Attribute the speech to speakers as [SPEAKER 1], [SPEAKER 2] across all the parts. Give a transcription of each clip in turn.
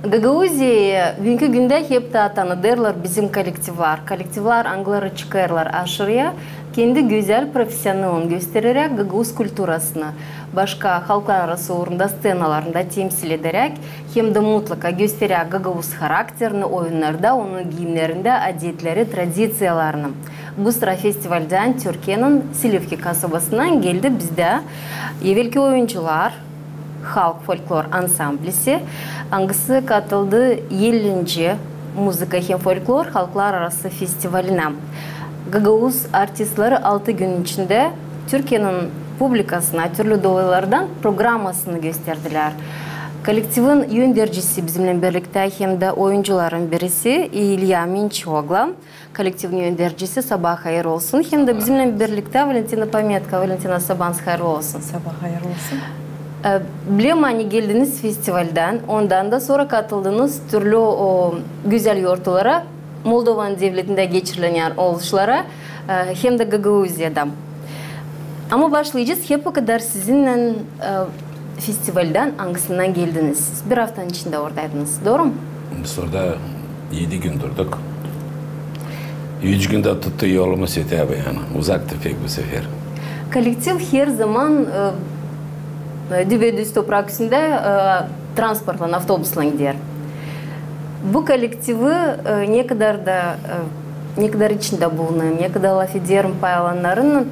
[SPEAKER 1] Gagauziya bugünkü günde hep de tanıdırlar bizim kolektivler. Kolektivler Anglara çıkarlar aşırıya. Kendi güzel profesyonelini göstererek Gagauz kültürasını başka halklar arası orunda scenalarında temsil ederek hem de mutlaka göstererek Gagauz karakterini oyunlarda, onun giyimlerinde, adetleri, tradisiyalarını. Bu sıra festivalden Türkiye'nin Silivki kasabasından geldi bizde evvelki oyuncular, Halk Folklor Ansamblisi, hangisi katıldı 50. Müzika hem Folklor Halklar Arası Festivaline. Gagauz artistleri 6 gün içinde Türkiye'nin publikasına türlü dolaylardan programmasını gösterdiler. Kolektivin yöndericisi bizimle birlikte hem de oyuncuların birisi İlya Minçogla. Kolektivin yöndericisi sabah hayır olsun. Hem de bizimle birlikte Valentina Pametka. Valentina sabahınız hayır olsun.
[SPEAKER 2] Sabah hayır olsun.
[SPEAKER 1] Bilem hani geldiniz festivalden, ondan da sonra katıldınız türlü güzel yortulara, Moldovan devletinde geçirilen oluşlara hem de Gagauzya'da. Ama başlayacağız. Hep o kadar sizinle festivalden hangisinden geldiniz? Bir haftanın içinde oradaydınız, doğru mu?
[SPEAKER 3] Biz orada 7 gün durduk. 3 günde tuttu yolumuz yeter yani. Uzaktı pek bu sefer.
[SPEAKER 1] Kolektiv her zaman düz toprak üstünde transportla, avtobusla gider. Bu kolektivi ne kadar içinde bulunan, ne kadar laf ederim paylanlarının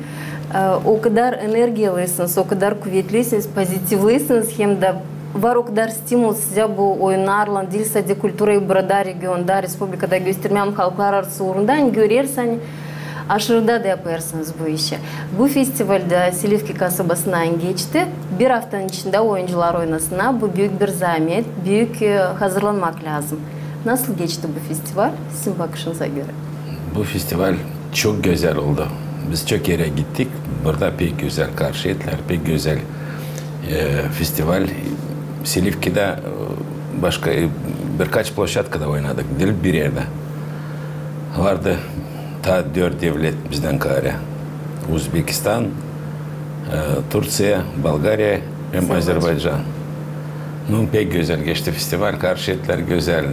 [SPEAKER 1] o kadar enerjilısınız, o kadar kuvvetlisiniz, pozitivlisiniz hem de var o kadar stimul size bu oyunlarla dil sade kültürayı burada regionda, Respublika'da göstermem halklar arası uğrundan görürsen aşırıda da yaparsınız bu işi. Bu festivalde Silivki kasabasından geçti. Bir haftanın içinde oyuncular oynasına bu büyük bir zahmet, büyük hazırlanmak lazım. Nasıl geçti bu festival sizin bakışınıza göre?
[SPEAKER 3] Bu festival çok güzel oldu. Biz çok yere gittik. Burada pek güzel karşı ettiler, pek güzel festival. Silivki'de başka birkaç ploşatkada oynadık. Bir yerde vardı. Ta 4 devlet bizden kare. Uzbekistan, Türkiye, Bulgarya hem Azerbaycan. Pek güzel geçti festival. Karşı ettiler güzel.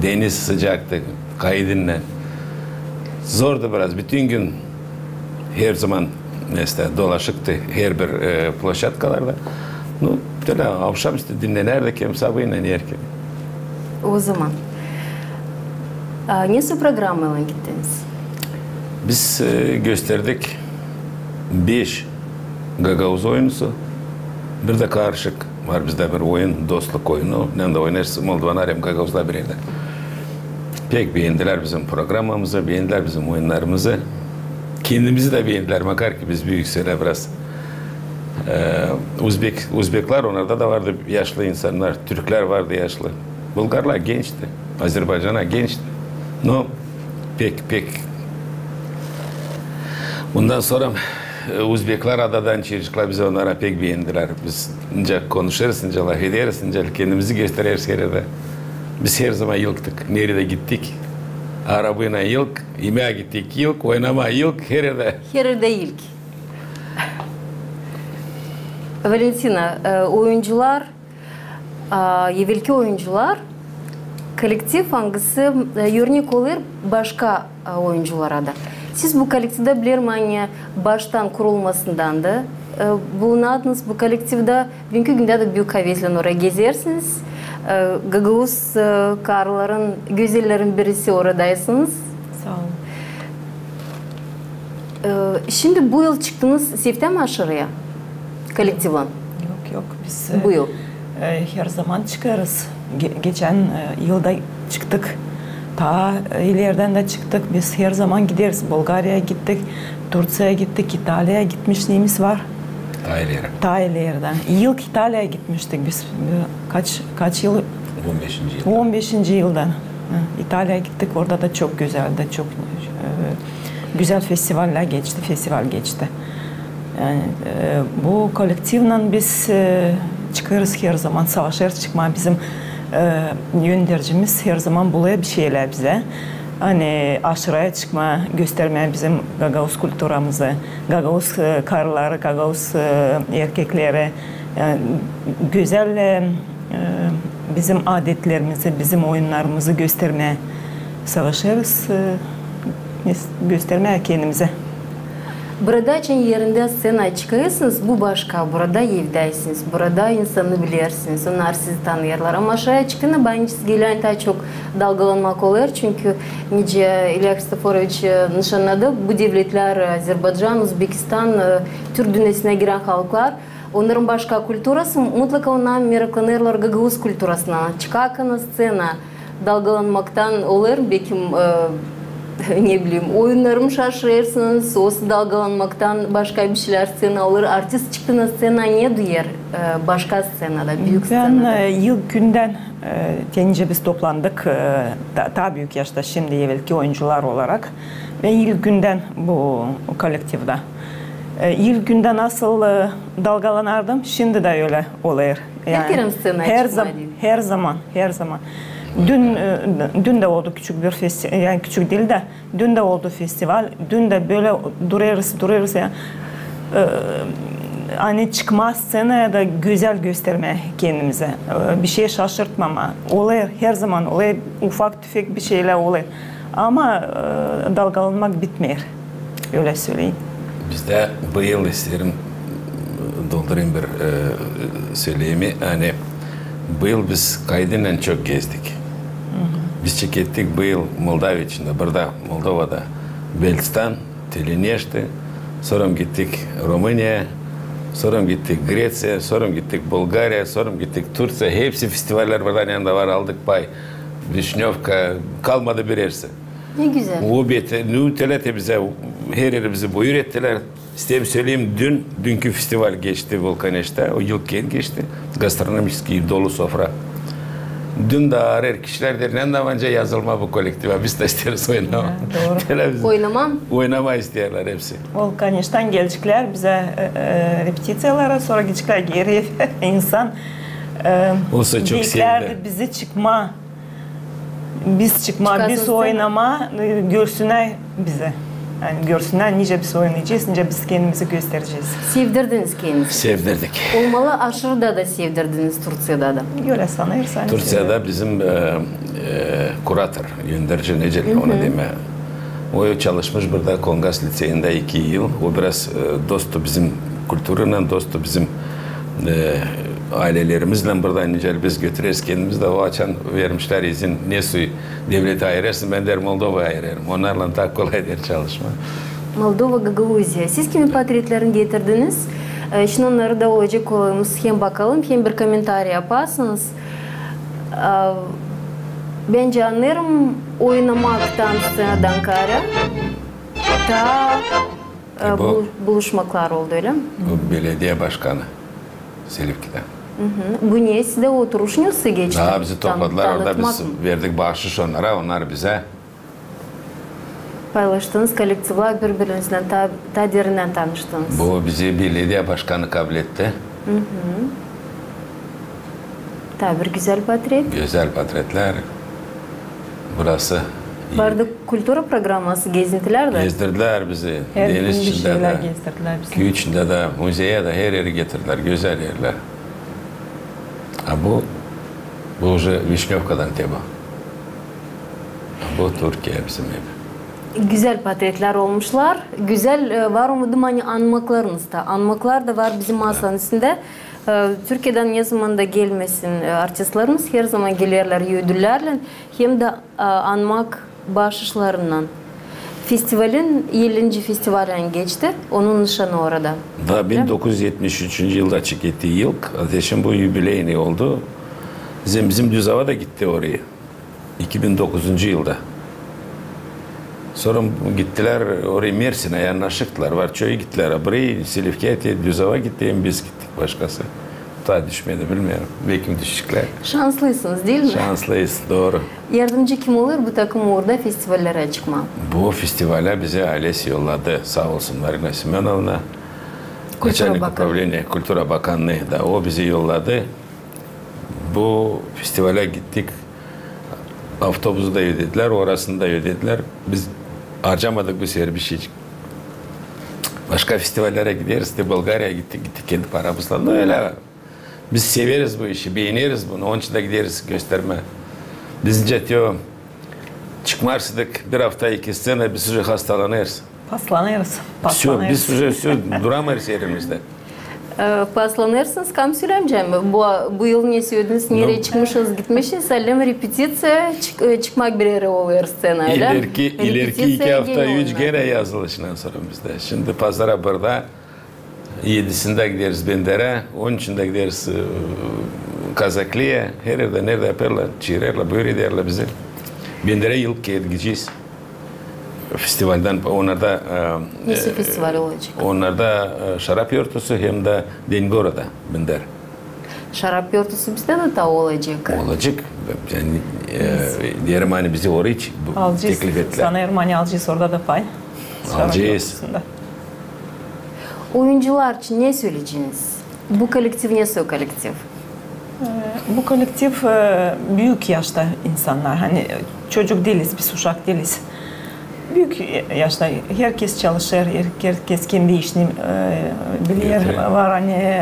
[SPEAKER 3] Deniz sıcaktı. Kaydınla. Zordu biraz. Bütün gün her zaman mesela dolaşıktı her bir ploşatkalarda. Böyle akşamüstü dinlenirdik hem sabahıyla yerken.
[SPEAKER 1] O zaman nasıl programla gittiniz?
[SPEAKER 3] Biz gösterdik 5 Gagauz oyunusu. Bir de karışık var bizde bir oyun, dostluk oyunu. Ne de oynarız Moldovan hem Gagauz'la bir yerde. Pek beğendiler bizim programımızı, beğendiler bizim oyunlarımızı. Kendimizi de beğendiler. Makar ki biz büyükseler biraz. Uzbekler onlarda da vardı yaşlı insanlar. Türkler vardı yaşlı. Bulgarlar gençti. Azerbaycan'a gençti. No, pek. Bundan sonra Uzbekler adadan çocuklar bize onlara pek beğendiler. Biz ince konuşuruz, ince laf ederiz, ince kendimizi gösteririz herhalde. Biz her zaman yılktık. Nerede gittik? Arabayla yılk, yemeğe gittik yılk, oynama yılk, herhalde.
[SPEAKER 1] Herhalde yılk. Valentina, oyuncular, evvelki oyuncular, kolektif hangisi örnek olur başka oyunculara da. Siz bu kolektivde bilirmanya baştan kurulmasından da bulunadınız. Bu kolektivde bugünkü günde de büyük hevesle oraya gezersiniz. Gagauz karların, güzellerin birisi oradaysınız.
[SPEAKER 2] Sağ
[SPEAKER 1] olun. Şimdi bu yıl çıktınız Siv'de mi aşırıya? Kolektivin?
[SPEAKER 2] Yok. Biz
[SPEAKER 1] bu yıl
[SPEAKER 2] her zaman çıkarız. Geçen yılda çıktık. Ta ileriden de çıktık. Biz her zaman gideriz. Bulgarya'ya gittik, Türkiye'ye gittik, İtalya'ya gitmişliğimiz var. Ta ileriden. İlk İtalya'ya gitmiştik biz. Kaç yıl?
[SPEAKER 3] 15. yıldan.
[SPEAKER 2] 15. yıldan. İtalya'ya gittik. Orada da çok güzeldi. Çok güzel festival geçti. Yani bu kolektifle biz çıkarız her zaman. Savaşır çıkma bizim yöndericimiz her zaman buluyor bir şeyler bize. Hani aşırıya çıkma, göstermeye bizim Gagauz kültürümüzü, Gagauz karıları, Gagauz erkekleri, güzel bizim adetlerimizi, bizim oyunlarımızı göstermeye savaşıyoruz. Göstermeye kendimize.
[SPEAKER 1] Burada için yerinde scena çıkıyorsunuz, bu başka. Burada evdeysiniz, burada insanı bilirsiniz, onlar sizi tanıyorlar. Ama aşağıya çıktığında bence gelen daha çok dalgalanmak olur. Çünkü nice İlyas Kristoforovich nişanladı. Bu devletler Azerbaycan, Uzbekistan, Türk dünyasına giren halklar. Onların başka kültürası, mutlaka onlar meraklanırlar Gagavuz kültürasına. Çıkarken scena dalgalanmaktan olur. Belki ne bileyim oyunlarımı şaşırırsınız, o dalgalanmaktan başka bir şeyler scena olur. Artist çıktığında scena niye duyar başka scenada, büyük scenada?
[SPEAKER 2] Ben ilk günden gelince biz toplandık, daha büyük yaşta şimdi evvelki oyuncular olarak ve ilk günden bu kolektifde. İlk günden nasıl dalgalanardım, şimdi de öyle oluyor.
[SPEAKER 1] Yani,
[SPEAKER 2] her zaman. Dün de oldu küçük bir festival, yani küçük değil de dün de oldu festival. Dün de böyle duruyoruz yani. Hani çıkma scenaya da güzel gösterme kendimize. Bir şey şaşırtmama. Oluyor, her zaman oluyor. Ufak tüfek bir şeyler oluyor. Ama dalgalanmak bitmiyor. Öyle söyleyeyim.
[SPEAKER 3] Bizde bu yıl isterim doldurayım bir söyleyimi. Hani bu yıl biz kaydıyla çok gezdik. Biz çekettik bu yıl Moldova içinde, burada Moldova'da, Belçistan, Teleneşti, sonra gittik Romanya, sonra gittik Grecia, sonra gittik Bulgarya, sonra gittik Türkiye. Hepsi festivaller buradan yanında var, aldık pay. Vişnevka, kalmadı bir yerse.
[SPEAKER 1] Ne güzel.
[SPEAKER 3] O nütelete bize, her yeri bizi buyur ettiler. İsteyeyim söyleyeyim, dünkü festival geçti Volkaneş'te, o yıl geçti. Gastronomik dolu sofra. Dün de ağır kişiler derinden daha önce yazılma bu kolektive. Biz de isteriz oynama.
[SPEAKER 2] Doğru.
[SPEAKER 1] Oynamam?
[SPEAKER 3] Oynama istiyorlar hepsi.
[SPEAKER 2] Volkaneş'ten gelecekler bize repetisiyalara, sonra gidecekler geri insan.
[SPEAKER 3] Olsa çok sevdi.
[SPEAKER 2] Bizi çıkma, biz oynama, görsünler bize. Yani görsünler nice biz oynayacağız, nice biz kendimizi göstereceğiz.
[SPEAKER 1] Sevdirdiniz kendinizi.
[SPEAKER 3] Sevdirdik.
[SPEAKER 1] Olmalı aşırıda da sevdirdiniz Türkiye'de de.
[SPEAKER 2] Öyle sanırsan.
[SPEAKER 3] Türkiye'de bizim kuratör, gönderici Necel, ona deme. O çalışmış burada Kongas Liseyi'nde 2 yıl. O biraz dostu bizim kültürüyle, dostu bizim ailelerimizle buradan Necel biz götürürüz kendimiz de o açan vermişler izin. Ne suyu devlete ayırırsın, ben der Moldova'ya ayırırım. Onlarla daha kolaydır çalışma.
[SPEAKER 1] Moldova, Gagavuzya. Siz kimin portretlerini getirdiniz? Şimdi onları da olacak koyalımız. Hem bakalım hem bir komentar yaparsınız. Bence anlarım oynamaktan scenadan kara da buluşmaklar oldu öyle mi?
[SPEAKER 3] Bu belediye başkanı Silifke'de.
[SPEAKER 1] Bu niye size oturuş nasıl geçti?
[SPEAKER 3] Daha bizi topladılar orada, biz verdik bahşiş onlara, onlar bize.
[SPEAKER 1] Paylaştığınız kolektifler birbirinizle ta derinden tanıştınız.
[SPEAKER 3] Bu bizi belediye başkanı kabul etti.
[SPEAKER 1] Tabii güzel portret.
[SPEAKER 3] Güzel portretler. Burası.
[SPEAKER 1] Vardı kültür programması, gezintiler de.
[SPEAKER 3] Gezdirdiler bizi.
[SPEAKER 2] Her
[SPEAKER 3] Deniz
[SPEAKER 2] gün bir
[SPEAKER 3] içinde
[SPEAKER 2] şeyler
[SPEAKER 3] de,
[SPEAKER 2] gezdirdiler bizi.
[SPEAKER 3] köy içinde de, müzeye de her yeri getirdiler. Güzel yerler. Ha bu уже Vişnevka'dan tema. Bu Türkiye bizim ev.
[SPEAKER 1] Güzel portretler olmuşlar. Güzel var umudum hani anmaklarınızda. Anmaklar da var bizim masanın üstünde. Türkiye'den ne zaman da gelmesin artistlerimiz her zaman gelirler ödüllerle hem de anmak bahşişlerinden. Festivalin 50. festivalen geçti. Onun nişanı orada.
[SPEAKER 3] Da 1973. yılda çekildiği yıl ateşin bu jubileyini oldu. Bizim Düzava da gitti oraya. 2009. yılda. Sonra gittiler oraya Mersin'e yanaşıktılar. Varço'ya gittiler. Buraya Silifke'ye Düzava gitti. Biz gittik başkası. Daha düşmedi bilmiyorum. Belki düşecekler.
[SPEAKER 1] Şanslısınız değil mi?
[SPEAKER 3] Şanslıyız, doğru.
[SPEAKER 1] Yardımcı kim olur bu takım orada festivallere çıkma?
[SPEAKER 3] Bu festivale bize ailesi yolladı. Sağ olsun Marina Simenovna. Начальник управления Kültür Bakanlığı da o bizi yolladı. Bu festivale gittik. Avtobusu da ödediler, orasını da ödediler. Biz harcamadık bu sefer bir şey. Başka festivallere gideriz. De Bulgarya'ya gittik kendi paramızla. Öyle Biz severiz bu işi, beğeniriz bunu. Onun için de gideriz gösterme. Bizce diyor, çıkmazdık bir hafta iki sene biz hastalanırız.
[SPEAKER 2] Paslanırız.
[SPEAKER 3] Biz duramayız yerimizde.
[SPEAKER 1] Paslanırsınız, kam söyleyeceğim. Bu yıl ne söylediniz, nereye çıkmışsınız, gitmişsiniz, ellem repetisiya çıkmak bir yere oluyor scenayla.
[SPEAKER 3] İleriki 2 hafta 3 gene yazılışından sonra bizde. Şimdi pazara burada 7'sinde gideriz Bender'e, 13'ünde gideriz Kazaklı'ya, her yerde nerede yaparlar, çiğrerler, böyle ederler bizi. Bender'e yılıp gideceğiz. Festivalden onlarda
[SPEAKER 1] Nasıl festival olacak?
[SPEAKER 3] Onlarda şarap yortusu hem de Dengora'da Bender.
[SPEAKER 1] Şarap yortusu bizde de ta olacak.
[SPEAKER 3] Olacak. Yani diğer mani bizi oraya teklif ettiler.
[SPEAKER 2] Sana Ermani alacağız orada da pay.
[SPEAKER 3] Alacağız.
[SPEAKER 1] Oyuncular için ne söyleyeceksiniz? Bu kolektif nasıl o kolektif?
[SPEAKER 2] Bu kolektif büyük yaşta insanlar. Hani çocuk değiliz, biz uşak değiliz. Büyük yaşta herkes çalışır, herkes kendi işini bilir. Var hani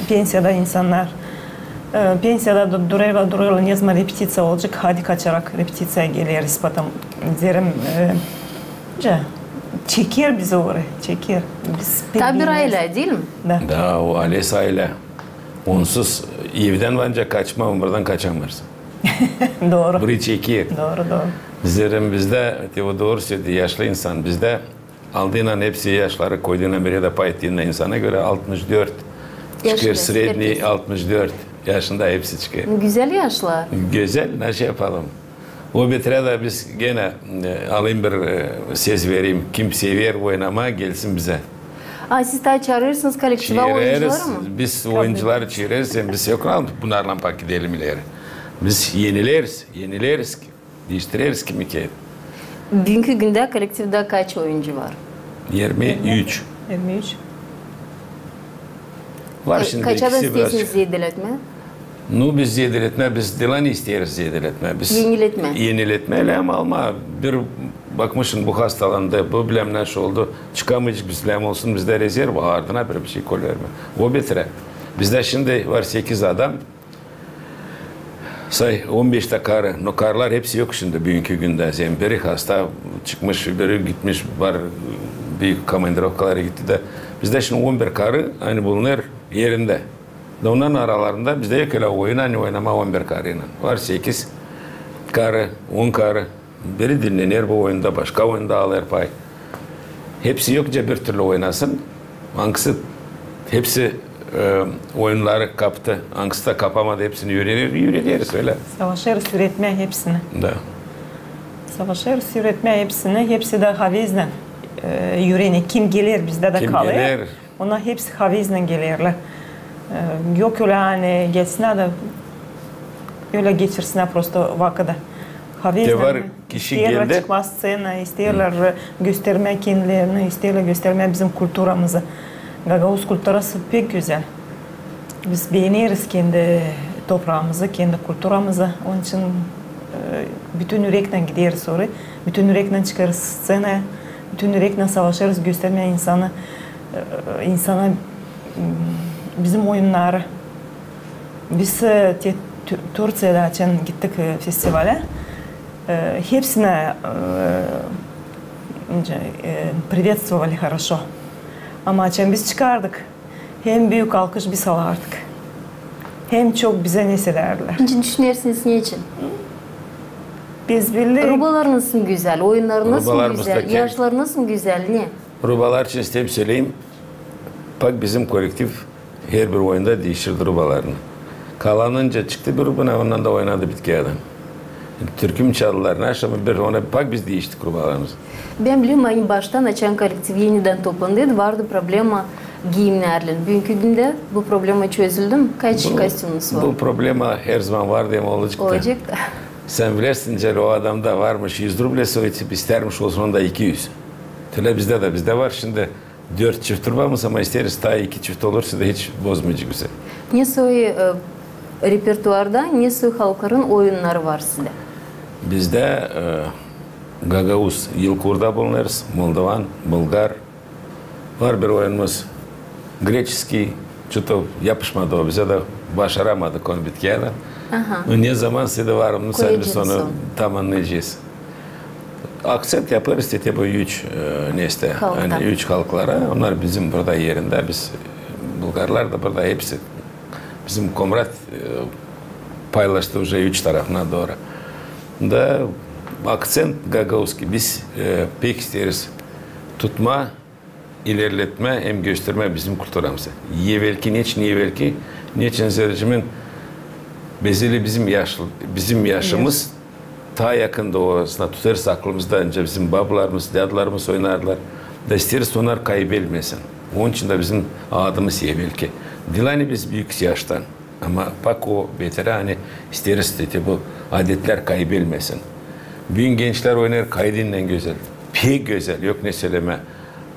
[SPEAKER 2] pensiyada insanlar. Pensiyada duruyorlar, ne zaman repetitsiya olacak, hadi kaçarak repetitsiyaya geliriz. Потом derim, çeker bizi oraya, çeker.
[SPEAKER 1] Tabi aile değil mi?
[SPEAKER 3] Da o ailesi aile. Onsuz evden bence kaçma, buradan kaçamaz.
[SPEAKER 2] Doğru.
[SPEAKER 3] Burayı çekiyor.
[SPEAKER 2] Doğru.
[SPEAKER 3] Bizlerin bizde, doğru söyledi, yaşlı insan bizde aldığıyla hepsi yaşları koyduğuna beri de pay ettiğinde insana göre 64 çıkıyor, sredni 64 yaşında hepsi çıkıyor.
[SPEAKER 1] Güzel yaşlar.
[SPEAKER 3] Güzel, ne şey yapalım. O bitire de biz gene alayım bir ses vereyim, kim sever oynama gelsin bize.
[SPEAKER 1] Siz de çağırırsınız kolektive oyuncuları mı?
[SPEAKER 3] Biz oyuncuları çağırırız, biz yok lan bunlarla bak gidelim ileri. Biz yenileriz ki, değiştiririz kimi ki.
[SPEAKER 1] Bugünkü günde kolektifde kaç oyuncu var?
[SPEAKER 3] 23.
[SPEAKER 2] 23.
[SPEAKER 3] Var şimdi
[SPEAKER 1] kaça da
[SPEAKER 3] ikisi biraz.
[SPEAKER 1] istiyorsunuz yediletme?
[SPEAKER 3] Biz yediletme, biz dilan isteriz yediletme. Yeniletme ama bir bakmışsın bu hastalandı, bu bilmem ne şey oldu, çıkamayacak biz bilmem olsun, bizde rezerv ardına bir şey kol verme. O bitire. Bizde şimdi var 8 adam. 15 karı, karlar hepsi yok şimdi bugünkü günde. Biri hasta çıkmış, biri gitmiş, var büyük komandirovkalara gitti de. Bizde şimdi 11 karı aynı bulunur yerinde. Onların aralarında bizde yok öyle oyun, aynı oynama 11 karıyla. Var 8 karı, 10 karı. Biri dinlenir bu oyunda, başka oyunda alır pay. Hepsi yokça bir türlü oynasın. Hangisi hepsi oyunları kaptı. Hangisi de kapamadı hepsini yürüyeriz öyle.
[SPEAKER 2] Savaşırız üretmeye hepsini.
[SPEAKER 3] Da.
[SPEAKER 2] Savaşırız üretmeye hepsini. Hepsi de havizle yürüyeni. Kim gelir bizde de kalır.
[SPEAKER 3] Gelir?
[SPEAKER 2] Onlar hepsi havizle gelirler. Yok öyle hani geçsinler de öyle geçirsinler prosto vakıda. Havizle.
[SPEAKER 3] Var kişi
[SPEAKER 2] isterler
[SPEAKER 3] geldi.
[SPEAKER 2] çıkma scena, isterler gösterme kendilerini, isterler gösterme bizim kulturamızı. Gagavuz kulturası pek güzel. Biz beğeniriz kendi toprağımızı, kendi kulturamızı. Onun için bütün yürekten gideriz oraya. Bütün yürekten çıkarız scenaya. Bütün yürekten savaşırız, göstermeye insana bizim oyunları. Biz Türkiye'de için gittik festivale. Hepsine приветствовали хорошо. Ama açan biz çıkardık. Hem büyük alkış biz alardık. Hem çok bize ne hissederdiler.
[SPEAKER 1] Ne düşünüyorsunuz niçin?
[SPEAKER 2] Biz bildik.
[SPEAKER 1] Rubalarınız mı güzel, oyunlarınız mı
[SPEAKER 3] Rubalarımız
[SPEAKER 1] güzel,
[SPEAKER 3] da
[SPEAKER 1] yaşlarınız mı güzel, ne?
[SPEAKER 3] Rubalar için isteyip söyleyeyim. Bak bizim kolektif her bir oyunda değiştirdi rubalarını. Kalanınca çıktı bir rubuna, ondan da oynadı bitki adam. Türküm çaldılar, naşamı bir ona bak biz değiştik rubalarımızı.
[SPEAKER 1] Ben biliyorum en baştan açan kolektif yeniden toplandı. Vardı problema giyimlerle. Bugünkü günde bu problema çözüldü mü? Kaç kostümünüz var?
[SPEAKER 3] Bu problema her zaman var diye mi olacak da?
[SPEAKER 1] Olacak da.
[SPEAKER 3] Sen bilirsin Cel, o adamda varmış 100 rublesi ötüp istermiş olsun onda 200. Tüle bizde var şimdi 4 çift rubamız ama isteriz daha 2 çift olursa da hiç bozmayacak bize.
[SPEAKER 1] Ne repertuarda, ne halkların oyunları var sizde?
[SPEAKER 3] Bizde Gagavuz, Yılkur'da bulunuruz, Moldovan, Bulgar. Var bir oyunumuz, Greçeski, что-то yapışmadı o bize de başaramadık onu bitkiyle. Ne zaman size varım, biz onu tamamlayacağız. Akcent yaparız işte bu üç neste, yani üç halklara. Onlar bizim burada yerinde, biz Bulgarlar da burada hepsi bizim komrat paylaştı уже üç tarafına doğru. Da akcent Gagauski biz pek isteriz tutma, ilerletme hem gösterme bizim kültürümüzü. Evvelki, niçin zercimin bezeli bizim yaşımız ta yakın doğusuna tutarız aklımızda önce bizim babalarımız, dedelerimiz oynarlar. Da isteriz onlar kaybetmesin. Onun için de bizim adımız evvelki. Dilani biz büyük yaştan. Ama bak o beteri hani isteriz dedi bu adetler kaybetmesin. Büyük gençler oynar kaydından güzel. Pek güzel yok ne söyleme.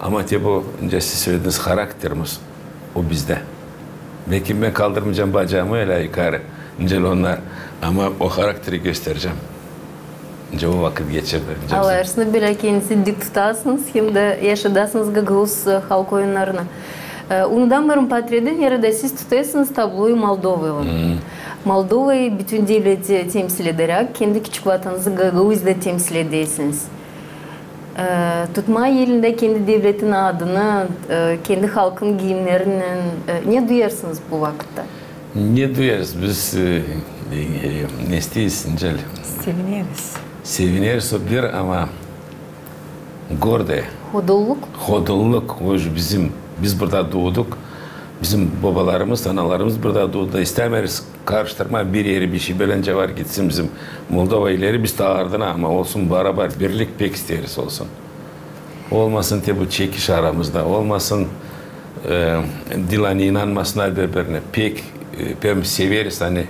[SPEAKER 3] Ama tabi bu önce siz söylediğiniz karakterimiz o bizde. Belki ben kaldırmayacağım bacağımı öyle yukarı. İncel onlar. Ama o karakteri göstereceğim. İnce o vakit geçirdi.
[SPEAKER 1] Alırsınız bile kendisi dik tutasınız hem de yaşadasınız Gagauz halk oyunlarına. Ondan varım patriyeden yerde siz tutasınız tabloyu Moldova'yı. Moldova'yı bütün devleti temsil ederek kendi küçük vatanınızı Gagauz'da temsil ediyorsunuz. Tutma yerinde kendi devletin adını, kendi halkın giyimlerinin ne duyarsınız bu vakitte?
[SPEAKER 3] Ne duyarız? Biz ne isteyiz İncel?
[SPEAKER 2] Seviniriz.
[SPEAKER 3] Seviniriz o bir ama gorda. Hodolluk. Biz burada doğduk. Bizim babalarımız, analarımız burada doğdu. İstemeriz karıştırma bir yeri bir şey belence var gitsin bizim Moldova ileri biz de ardına ama olsun beraber birlik pek isteriz olsun. Olmasın diye bu çekiş aramızda, olmasın Dilan'a inanmasınlar birbirine. Pek severiz hani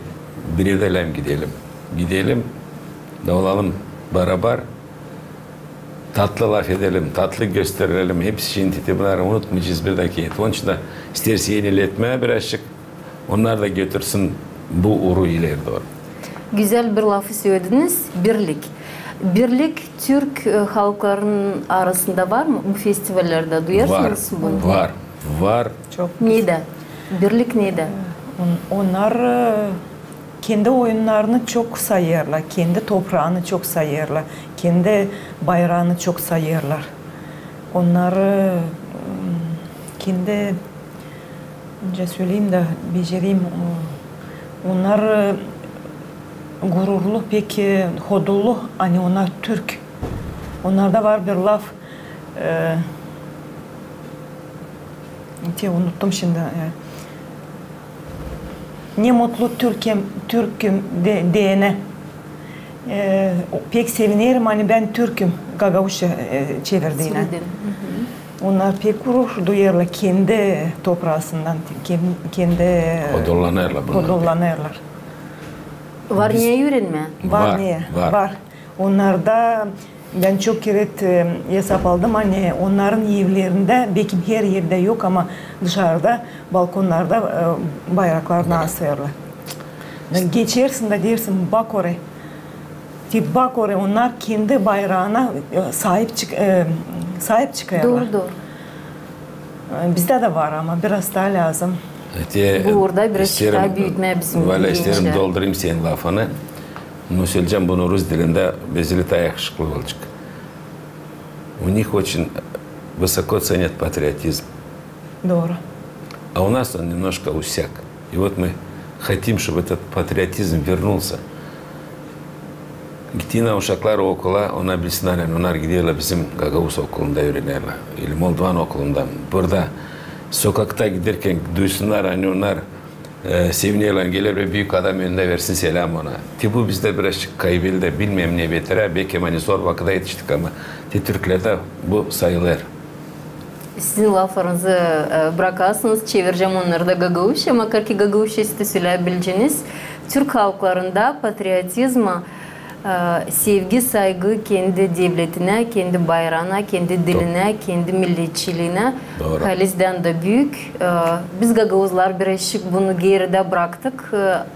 [SPEAKER 3] bir edelim gidelim da olalım beraber. Tatlı laf edelim, tatlı gösterelim. Hepsi şimdi bunları unutmayacağız bir dakika. Onun için de isterse yeniletmeye birazcık onlar da götürsün bu uğru ileri doğru.
[SPEAKER 1] Güzel bir lafı söylediniz, birlik. Birlik Türk halklarının arasında var mı? Bu festivallerde duyarsınız bunu?
[SPEAKER 3] Var.
[SPEAKER 2] Çok.
[SPEAKER 1] Neden? Birlik neden?
[SPEAKER 2] Onlar kendi oyunlarını çok sayarlar, kendi toprağını çok sayarlar, kendi bayrağını çok sayarlar. Onlar kendi, önce söyleyeyim de becereyim, onlar gururlu, peki hodullu, hani onlar Türk. Onlarda var bir laf, unuttum şimdi. Ne mutlu Türk'üm diyene. Pek sevinirim hani ben Türk'üm Gagavuş'a çevirdiğine. Onlar pek gurur duyarlar kendi toprağından, kendi hodullanırlar.
[SPEAKER 1] Var niye öğrenme?
[SPEAKER 2] Var. Onlarda ben çok kere hesap aldım hani onların evlerinde belki her yerde yok ama dışarıda balkonlarda bayraklarını asıyorlar. Geçersin de dersin bak oraya. Bak oraya onlar kendi bayrağına sahip çıkıyorlar.
[SPEAKER 1] Doğru.
[SPEAKER 2] Bizde de var ama biraz daha lazım.
[SPEAKER 1] Bu orada biraz daha büyütmeye bizim
[SPEAKER 3] gençler. İsterim doldurayım senin lafını. Но söyleyeceğim bunu Rus dilinde bezeli yakışıklı olacak. У них очень высоко ценят патриотизм.
[SPEAKER 2] Doğru.
[SPEAKER 3] А у нас он немножко усяк. И вот мы хотим, чтобы этот патриотизм вернулся. Gittiğinde uşaklar okula ona bilsinler. Onlar gidiyorlar bizim Gagavuz okulunda öğrenirler. İli Moldovan okulunda. Burada sokakta giderken duysunlar hani onlar seviniyorlar, gelir ve büyük adam önünde versin selam ona. Bu bizde birazcık kaybıldı, bilmem ne beter. Belki hani zor vakitte yetiştik ama Türklerde bu sayılır.
[SPEAKER 1] Sizin laflarınızı bırakarsınız, çevireceğim onları da Gagavuş'a ama ki Gagavuş'a size söyleyebileceğiniz Türk halklarında patriotizma, sevgi, saygı kendi devletine, kendi bayrağına, kendi diline, kendi milliyetçiliğine halizden de büyük. Biz Gagavuzlar birazcık bunu geride bıraktık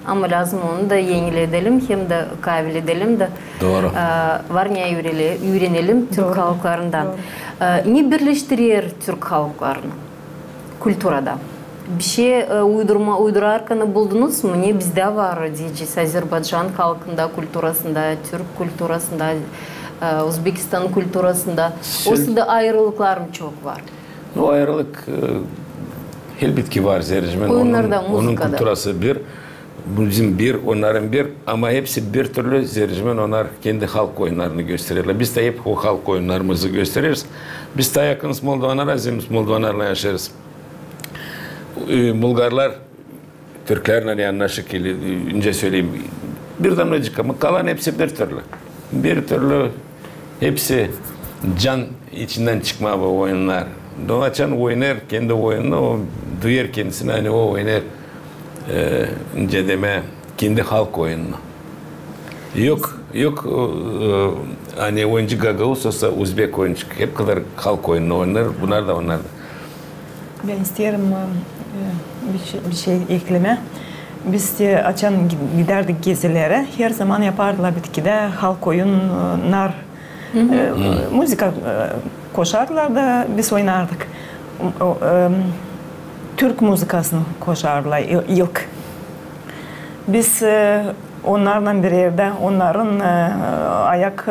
[SPEAKER 1] ama lazım onu da yenileyelim hem de kaybedelim de.
[SPEAKER 3] Doğru.
[SPEAKER 1] Var niye öğrenelim Türk halklarından. Ne birleştirir Türk halklarını kültürada? Bir şey uydurarken buldunuz mu? Ne bizde var diyeceğiz Azerbaycan halkında, kültürasında, Türk kültürasında, Özbekistan kültürasında. Orada ayrılıklar mı çok var?
[SPEAKER 3] O ayrılık elbette ki var Zericmen. Onun kültürası bir, bizim bir, onların bir ama hepsi bir türlü Zericmen onlar kendi halk oyunlarını gösterirler. Biz de hep o halk oyunlarımızı gösteririz. Biz de yakınız Moldovanlar, azimiz Moldovanlarla yaşarız. Bulgarlar Türklerle yanına şekilde önce söyleyeyim bir damlacık ama kalan hepsi bir türlü. Bir türlü hepsi can içinden çıkma bu oyunlar. Doğaçan oynar kendi oyununu o duyar kendisine hani o oynar önce deme kendi halk oyununu. Yok hani oyuncu Gagavuz olsa Uzbek oyuncu hep kadar halk oyununu oynar bunlar da onlar da.
[SPEAKER 2] Ben isterim bir şey ekleme. Biz de açan giderdik gezilere. Her zaman yapardılar bitkide halk oyunlar, müzika koşardılar da biz oynardık. Türk müzikasını koşardılar ilk. Biz onlarla bir yerde onların ayak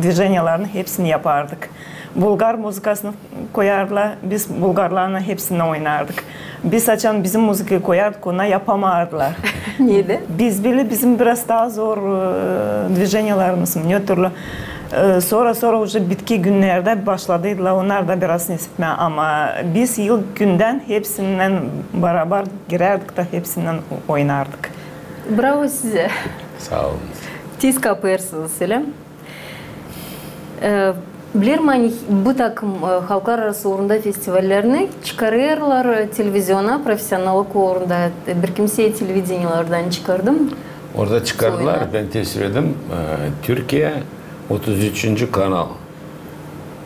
[SPEAKER 2] движенияlarını hepsini yapardık. Bulgar müzikasını koyarlar, biz Bulgarlarla hepsini oynardık. Biz açan bizim müziği koyardık, ona yapamadılar.
[SPEAKER 1] Neydi?
[SPEAKER 2] Bizim biraz daha zor движенияlarımız, ne türlü. Sonra уже bitki günlerde başladılar, onlar da biraz nesitme ama biz ilk günden hepsinden beraber girerdik da hepsinden oynardık.
[SPEAKER 1] Bravo size.
[SPEAKER 3] Sağ olun.
[SPEAKER 1] Tiz kapırsınız Selim. Bilirim hani bu takım halklar arası uğrunda festivallerini çıkarırlar televizyona, profesyonellik uğrunda. Bir kimseye televizyonlardan çıkardım.
[SPEAKER 3] Orada çıkardılar, ben tesir ettim. Türkiye 33. kanal.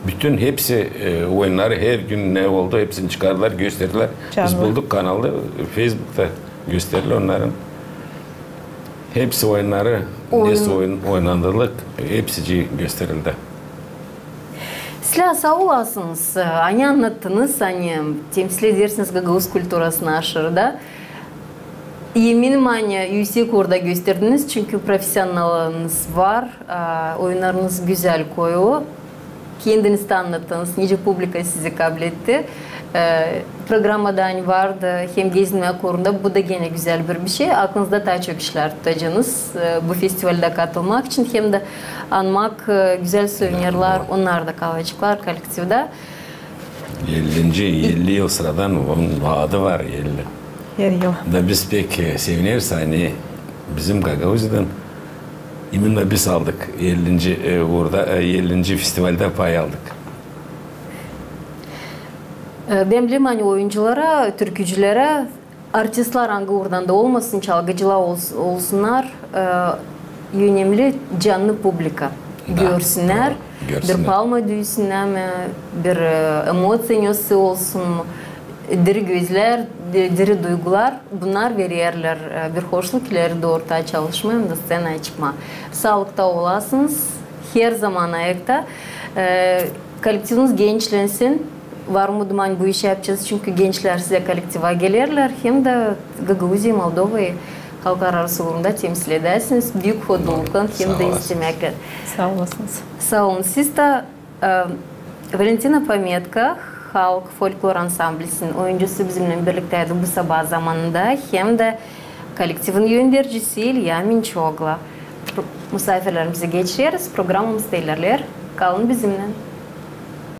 [SPEAKER 3] Bütün hepsi oyunları her gün ne oldu hepsini çıkardılar, gösterdiler. Biz bulduk kanalı, Facebook'ta gösterdiler onların. Hepsi oyunları, nasıl oynandırılık, hepsi gösterildi.
[SPEAKER 1] Sizler sağ olasınız. Hani anlattınız, hani temsil edersiniz Gagavuz kültürasını aşırıda. Eminim hani yüksek orada gösterdiniz çünkü profesyoneliniz var, oyunlarınız güzel koyu. Kendiniz de anlattınız, nice publika sizi kabul etti. Programda hani vardı hem gezinmek uğrunda, bu da gene güzel bir şey. Aklınızda daha çok işler tutacaksınız bu festivalde katılmak için hem de anmak güzel souvenirler, onlar da kalacaklar kolektifde.
[SPEAKER 3] 50 yıl sıradan onun adı var 50.
[SPEAKER 2] Her yıl.
[SPEAKER 3] Da biz pek seviniriz hani bizim Gagavuz'dan iminle biz aldık 50. Orada 50. festivalde pay aldık.
[SPEAKER 1] Ben bileyim hani oyunculara, türkücülere, artistler hangi oradan da olmasın, çalgıcılar olsunlar, önemli canlı publika. Görsünler, bir palma düğsünler mi, bir emosyonu olsun, diri gözler, diri duygular bunlar verirler. Bir hoşluk ileride ortaya çalışma hem de scenaya çıkma. Sağlıkta olasınız, her zaman ayakta. Kolektifiniz gençlensin. Var mı duman bu işi yapacağız çünkü gençler size kolektiva gelirler hem de Gagavuziya, Moldova'yı halklar arası uğrunda temsil edersiniz. Büyük hodlulukla hem de istemekle.
[SPEAKER 2] Sağ olasınız.
[SPEAKER 1] Sağ olun. Siz de Valentina Pametka, Halk Folklor Ansamblisinin oyuncusu bizimle birlikteydi bu sabah zamanında. Hem de kolektifin yöndericisi İlya Minçogla. Misafirlerimizi geçiriz. Programımızda ilerler. Kalın bizimle.